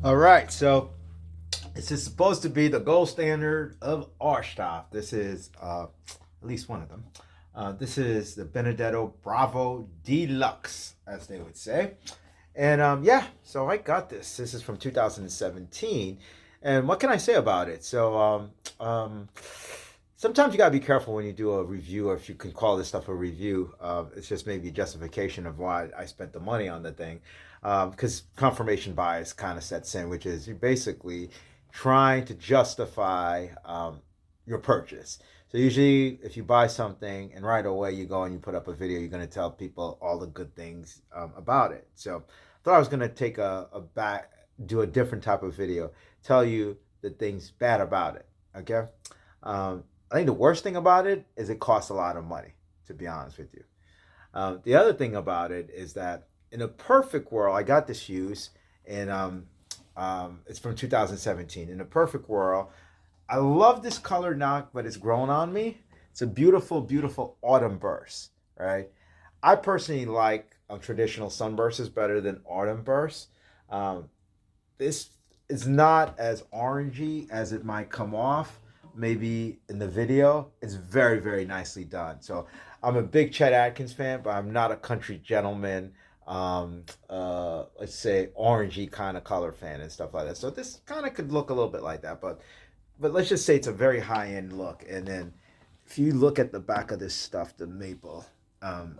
All right, so this is supposed to be the gold standard of Archtop. This is at least one of them. This is the Benedetto Bravo Deluxe, as they would say. And yeah, so I got this. This is from 2017. And what can I say about it? So sometimes you gotta be careful when you do a review, or if you can call this stuff a review. It's just maybe justification of why I spent the money on the thing, because confirmation bias kind of sets in, which is you're basically trying to justify your purchase. So usually, if you buy something and right away you go and you put up a video, you're going to tell people all the good things about it. So I thought I was going to take do a different type of video, tell you the things bad about it. Okay. I think the worst thing about it is it costs a lot of money, to be honest with you. The other thing about it is that in a perfect world, I got this used, and it's from 2017. In a perfect world, I love this color knock, but it's grown on me. It's a beautiful, beautiful autumn burst, right? I personally like traditional sunbursts better than autumn bursts. This is not as orangey as it might come off maybe in the video. It's very, very nicely done. So I'm a big Chet Atkins fan, but I'm not a country gentleman, let's say orangey kind of color fan and stuff like that. So this kind of could look a little bit like that, but let's just say it's a very high end look. And then if you look at the back of this stuff, the maple,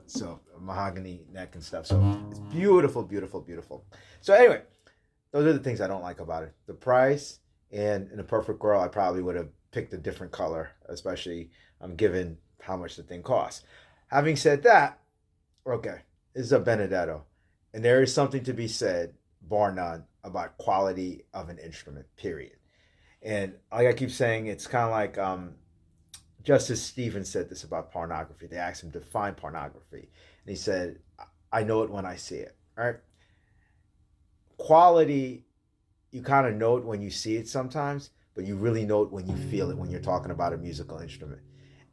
so mahogany neck and stuff. So it's beautiful, beautiful, beautiful. So anyway, those are the things I don't like about it. The price, and in a perfect world, I probably would have picked a different color, especially given how much the thing costs. Having said that, okay, this is a Benedetto, and there is something to be said, bar none, about quality of an instrument, period. And like I keep saying, it's kind of like Justice Stevens said this about pornography. They asked him to define pornography, and he said, "I know it when I see it." All right, quality, you kind of know it when you see it sometimes, but you really know it when you feel it when you're talking about a musical instrument.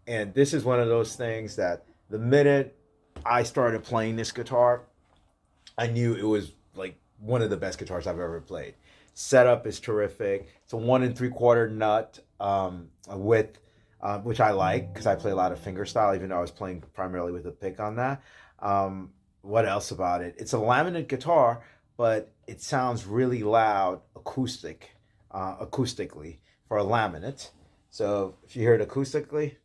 And this is one of those things that the minute I started playing this guitar, I knew it was like one of the best guitars I've ever played. Setup is terrific. It's a 1 3/4 nut width, which I like because I play a lot of fingerstyle, even though I was playing primarily with a pick on that. What else about it? It's a laminate guitar, but it sounds really loud acoustically for a laminate. So if you hear it acoustically,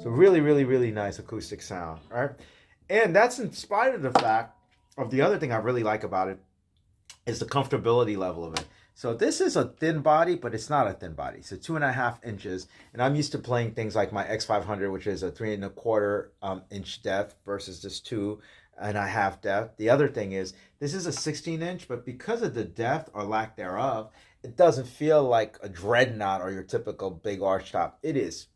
so really, really, really nice acoustic sound, all right? And that's in spite of the fact of the other thing I really like about it is the comfortability level of it. So this is a thin body, but it's not a thin body. So 2.5 inches, and I'm used to playing things like my X500, which is a 3.25 inch depth versus this 2.5 depth. The other thing is this is a 16 inch, but because of the depth or lack thereof, it doesn't feel like a dreadnought or your typical big arch top. It is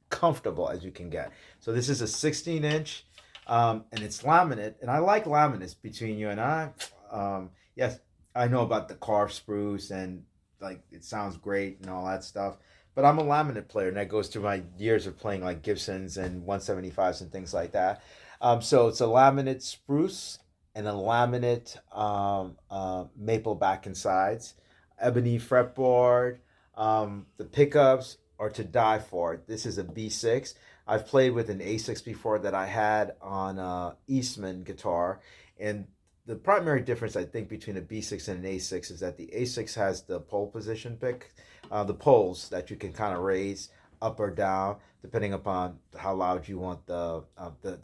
comfortable as you can get. So this is a 16 inch, and it's laminate, and I like laminates between you and I. Yes, I know about the carved spruce and like it sounds great and all that stuff, but I'm a laminate player, and that goes through my years of playing like Gibsons and 175s and things like that. So it's a laminate spruce and a laminate maple back and sides, ebony fretboard. The pickups are to die for. This is a B6. I've played with an A6 before that I had on Eastman guitar, and the primary difference I think between a B6 and an A6 is that the A6 has the pole position pick, the poles that you can kind of raise up or down depending upon how loud you want the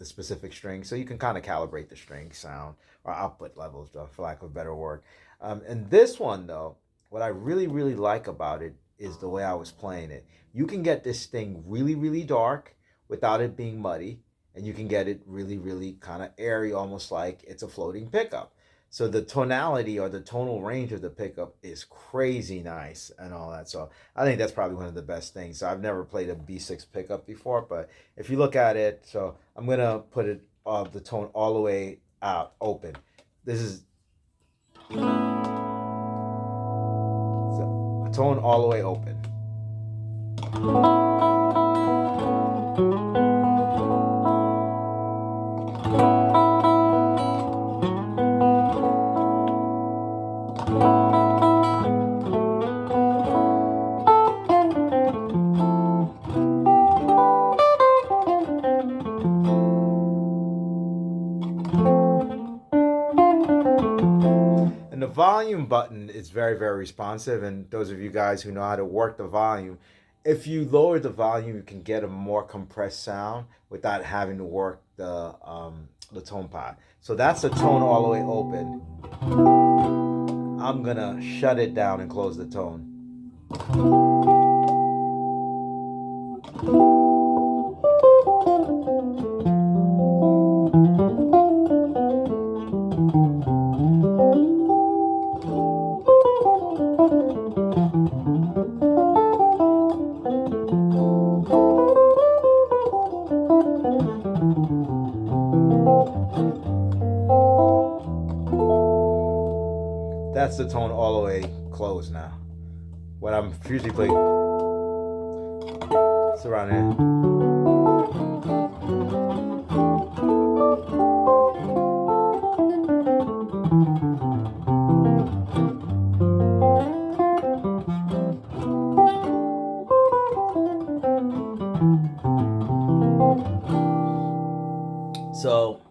specific string. So you can kind of calibrate the string sound or output levels, for lack of a better word. And this one though, what I really like about it is the way I was playing it. You can get this thing really dark without it being muddy, and you can get it really kind of airy, almost like it's a floating pickup. So the tonality or the tonal range of the pickup is crazy nice and all that. So I think that's probably one of the best things. So I've never played a B6 pickup before, but if you look at it, so I'm gonna put it the tone all the way out open. This is so, a tone all the way open. And the volume button is very responsive. And those of you guys who know how to work the volume, if you lower the volume, you can get a more compressed sound without having to work the tone pot. So that's the tone all the way open. I'm gonna shut it down and close the tone. That's the tone all the way closed now. What I'm usually playing, it's around here. So,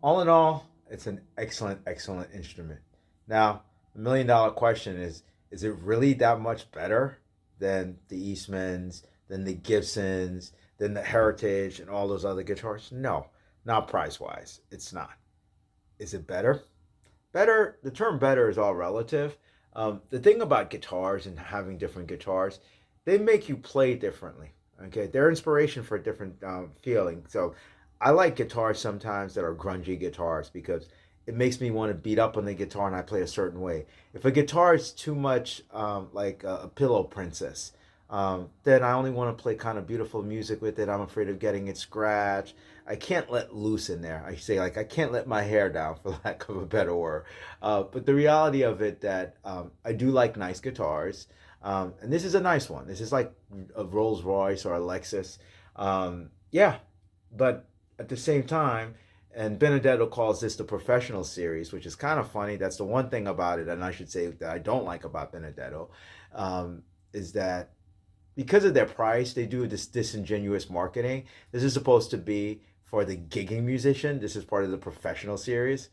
all in all, it's an excellent instrument. Now, the $1 million question is it really that much better than the Eastmans, than the Gibsons, than the Heritage, and all those other guitars? No, not price wise. It's not. Is it better? Better, the term better is all relative. The thing about guitars and having different guitars, they make you play differently. Okay, they're inspiration for a different feeling. So I like guitars sometimes that are grungy guitars because it makes me want to beat up on the guitar and I play a certain way. If a guitar is too much like a pillow princess, then I only want to play kind of beautiful music with it. I'm afraid of getting it scratched. I can't let loose in there. I say like I can't let my hair down, for lack of a better word. But the reality of it that I do like nice guitars, and this is a nice one. This is like a Rolls Royce or a Lexus. Yeah, but at the same time, and Benedetto calls this the professional series, which is kind of funny. That's the one thing about it, and I should say that I don't like about Benedetto, is that because of their price, they do this disingenuous marketing. This is supposed to be for the gigging musician. This is part of the professional series.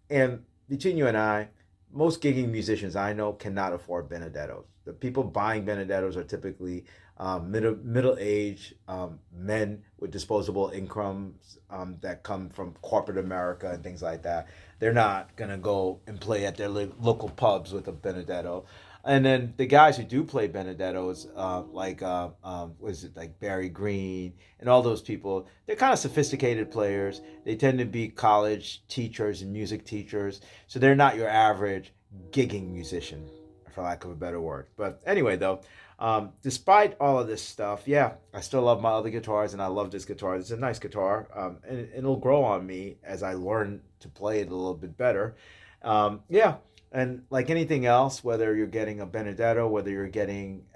And between you and I, most gigging musicians I know cannot afford Benedettos. The people buying Benedettos are typically middle-aged men with disposable incomes that come from corporate America and things like that. They're not gonna go and play at their local pubs with a Benedetto. And then the guys who do play Benedettos, what is it, like Barry Green and all those people, they're kind of sophisticated players. They tend to be college teachers and music teachers, so they're not your average gigging musician, for lack of a better word. But anyway, though, despite all of this stuff, yeah, I still love my other guitars, and I love this guitar. It's a nice guitar, and it'll grow on me as I learn to play it a little bit better. Yeah, and like anything else, whether you're getting a Benedetto, whether you're getting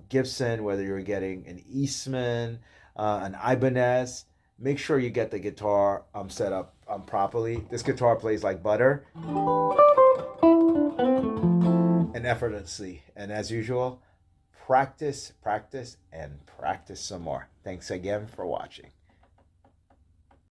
Gibson, whether you're getting an Eastman, an Ibanez, make sure you get the guitar set up properly. This guitar plays like butter and effortlessly. And as usual, practice, practice, and practice some more. Thanks again for watching.